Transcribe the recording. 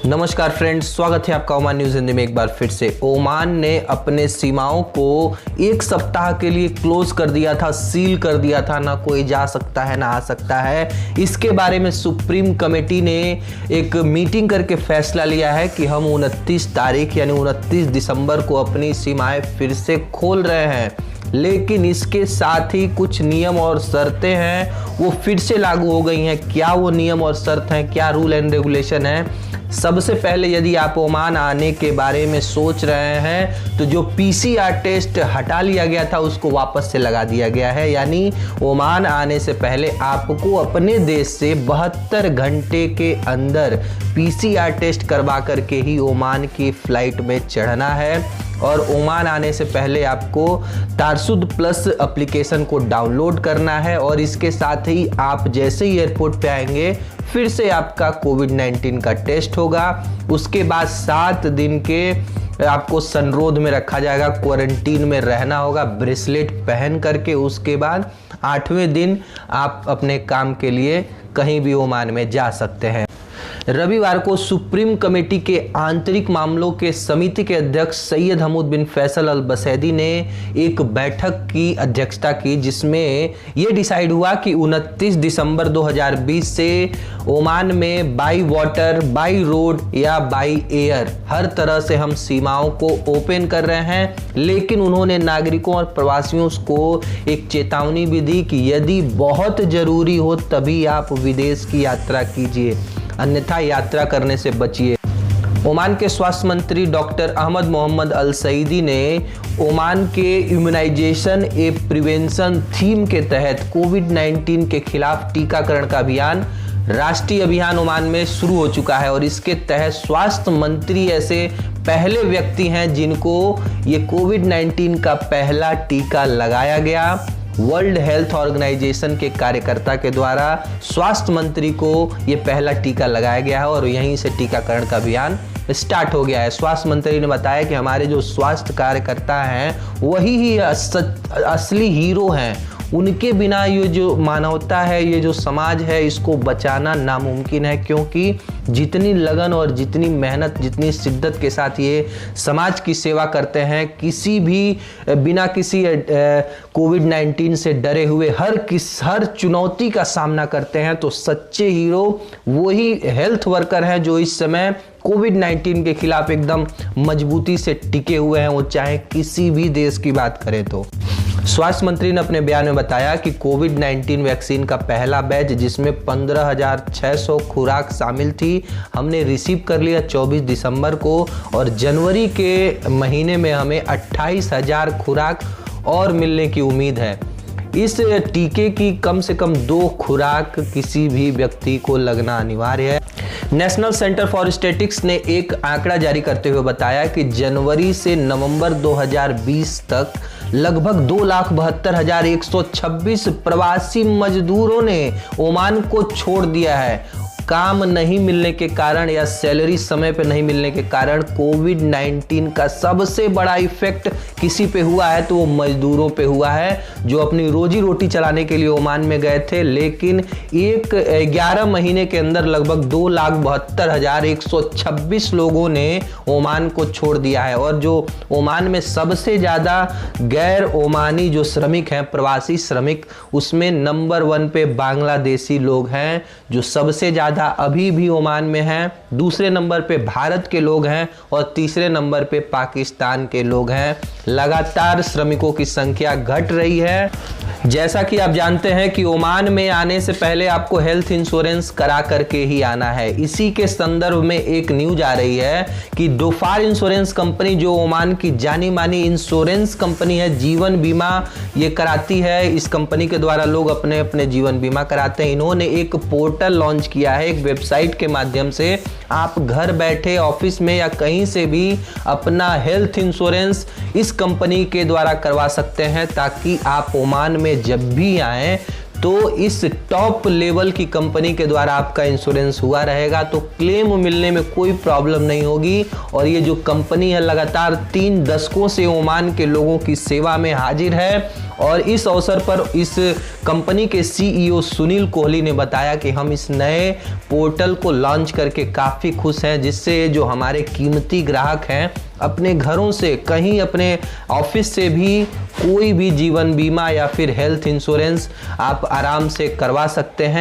नमस्कार फ्रेंड्स, स्वागत है आपका ओमान न्यूज हिंदी में एक बार फिर से। ओमान ने अपने सीमाओं को एक सप्ताह के लिए क्लोज कर दिया था, सील कर दिया था। ना कोई जा सकता है ना आ सकता है। इसके बारे में सुप्रीम कमेटी ने एक मीटिंग करके फैसला लिया है कि हम 29 तारीख यानी 29 दिसंबर को अपनी सीमाएं फिर से खोल रहे हैं। लेकिन इसके साथ ही कुछ नियम और शर्तें हैं वो फिर से लागू हो गई हैं। क्या वो नियम और शर्त हैं, क्या रूल एंड रेगुलेशन है? सबसे पहले यदि आप ओमान आने के बारे में सोच रहे हैं तो जो पीसीआर टेस्ट हटा लिया गया था उसको वापस से लगा दिया गया है। यानी ओमान आने से पहले आपको अपने देश से 72 घंटे के अंदर पीसीआर टेस्ट करवा करके ही ओमान की फ्लाइट में चढ़ना है। और ओमान आने से पहले आपको तारसुद प्लस एप्लीकेशन को डाउनलोड करना है और इसके साथ ही आप जैसे ही एयरपोर्ट पे आएंगे फिर से आपका कोविड-19 का टेस्ट होगा। उसके बाद 7 दिन के आपको संरोध में रखा जाएगा, क्वारंटीन में रहना होगा ब्रेसलेट पहन करके। उसके बाद 8वें दिन आप अपने काम के लिए कहीं भी ओमान में जा सकते हैं। रविवार को सुप्रीम कमेटी के आंतरिक मामलों के समिति के अध्यक्ष सैयद हमूद बिन फैसल अल बसैदी ने एक बैठक की अध्यक्षता की, जिसमें यह डिसाइड हुआ कि 29 दिसंबर 2020 से ओमान में बाई वाटर, बाई रोड या बाई एयर हर तरह से हम सीमाओं को ओपन कर रहे हैं। लेकिन उन्होंने नागरिकों और प्रवासियों को एक चेतावनी भी दी कि यदि बहुत जरूरी हो तभी आप विदेश की यात्रा कीजिए, अन्यथा यात्रा करने से बचिए। ओमान के स्वास्थ्य मंत्री डॉक्टर अहमद मोहम्मद अल सईदी ने ओमान के इम्यूनाइजेशन ए प्रिवेंशन थीम के तहत कोविड-19 के खिलाफ टीकाकरण का अभियान, राष्ट्रीय अभियान ओमान में शुरू हो चुका है। और इसके तहत स्वास्थ्य मंत्री ऐसे पहले व्यक्ति हैं जिनको ये कोविड-19 का पहला टीका लगाया गया। वर्ल्ड हेल्थ ऑर्गेनाइजेशन के कार्यकर्ता के द्वारा स्वास्थ्य मंत्री को यह पहला टीका लगाया गया है और यहीं से टीकाकरण का अभियान स्टार्ट हो गया है। स्वास्थ्य मंत्री ने बताया कि हमारे जो स्वास्थ्य कार्यकर्ता हैं वही ही असली हीरो हैं। उनके बिना ये जो मानवता है, ये जो समाज है, इसको बचाना नामुमकिन है। क्योंकि जितनी लगन और जितनी मेहनत, जितनी शिद्दत के साथ ये समाज की सेवा करते हैं, किसी भी बिना किसी कोविड-19 से डरे हुए हर चुनौती का सामना करते हैं, तो सच्चे हीरो वही हेल्थ वर्कर हैं जो इस समय कोविड-19 के खिलाफ एकदम मजबूती से टिके हुए हैं, वो चाहे किसी भी देश की बात करें तो। स्वास्थ्य मंत्री ने अपने बयान में बताया कि कोविड-19 वैक्सीन का पहला बैच, जिसमें 15,600 खुराक शामिल थी, हमने रिसीव कर लिया 24 दिसंबर को। और जनवरी के महीने में हमें 28,000 खुराक और मिलने की उम्मीद है। इस टीके की कम से कम 2 खुराक किसी भी व्यक्ति को लगना अनिवार्य है। नेशनल सेंटर फॉर स्टैटिस्टिक्स ने एक आंकड़ा जारी करते हुए बताया कि जनवरी से नवंबर 2020 तक लगभग 2,72,126 प्रवासी मजदूरों ने ओमान को छोड़ दिया है। काम नहीं मिलने के कारण या सैलरी समय पे नहीं मिलने के कारण कोविड-19 का सबसे बड़ा इफेक्ट किसी पे हुआ है तो वो मजदूरों पे हुआ है, जो अपनी रोजी रोटी चलाने के लिए ओमान में गए थे। लेकिन 11 महीने के अंदर लगभग 2,72,126 लोगों ने ओमान को छोड़ दिया है। और जो ओमान में सबसे ज़्यादा गैर ओमानी जो श्रमिक हैं, प्रवासी श्रमिक, उसमें नंबर 1 पे बांग्लादेशी लोग हैं जो सबसे ज़्यादा अभी भी ओमान में हैं। दूसरे नंबर पे भारत के लोग हैं और तीसरे नंबर पे पाकिस्तान के लोग हैं। लगातार श्रमिकों की संख्या घट रही है। जैसा कि आप जानते हैं कि ओमान में आने से पहले आपको हेल्थ इंश्योरेंस करा करके ही आना है। इसी के संदर्भ में एक न्यूज आ रही है कि डोफार इंश्योरेंस कंपनी, जो ओमान की जानी मानी इंश्योरेंस कंपनी है, जीवन बीमा ये कराती है। इस कंपनी के द्वारा लोग अपने अपने जीवन बीमा कराते हैं। इन्होंने एक पोर्टल लॉन्च किया है, एक वेबसाइट के माध्यम से आप घर बैठे ऑफिस में या कहीं से भी अपना हेल्थ इंश्योरेंस इस कंपनी के द्वारा करवा सकते हैं, ताकि आप ओमान में जब भी आएं तो इस टॉप लेवल की कंपनी के द्वारा आपका इंश्योरेंस हुआ रहेगा, तो क्लेम मिलने में कोई प्रॉब्लम नहीं होगी। और ये जो कंपनी है लगातार 3 दशकों से ओमान के लोगों की सेवा में हाजिर है। और इस अवसर पर इस कंपनी के सीईओ सुनील कोहली ने बताया कि हम इस नए पोर्टल को लॉन्च करके काफ़ी खुश हैं, जिससे जो हमारे कीमती ग्राहक हैं अपने घरों से, कहीं अपने ऑफिस से भी कोई भी जीवन बीमा या फिर हेल्थ इंश्योरेंस आप आराम से करवा सकते हैं।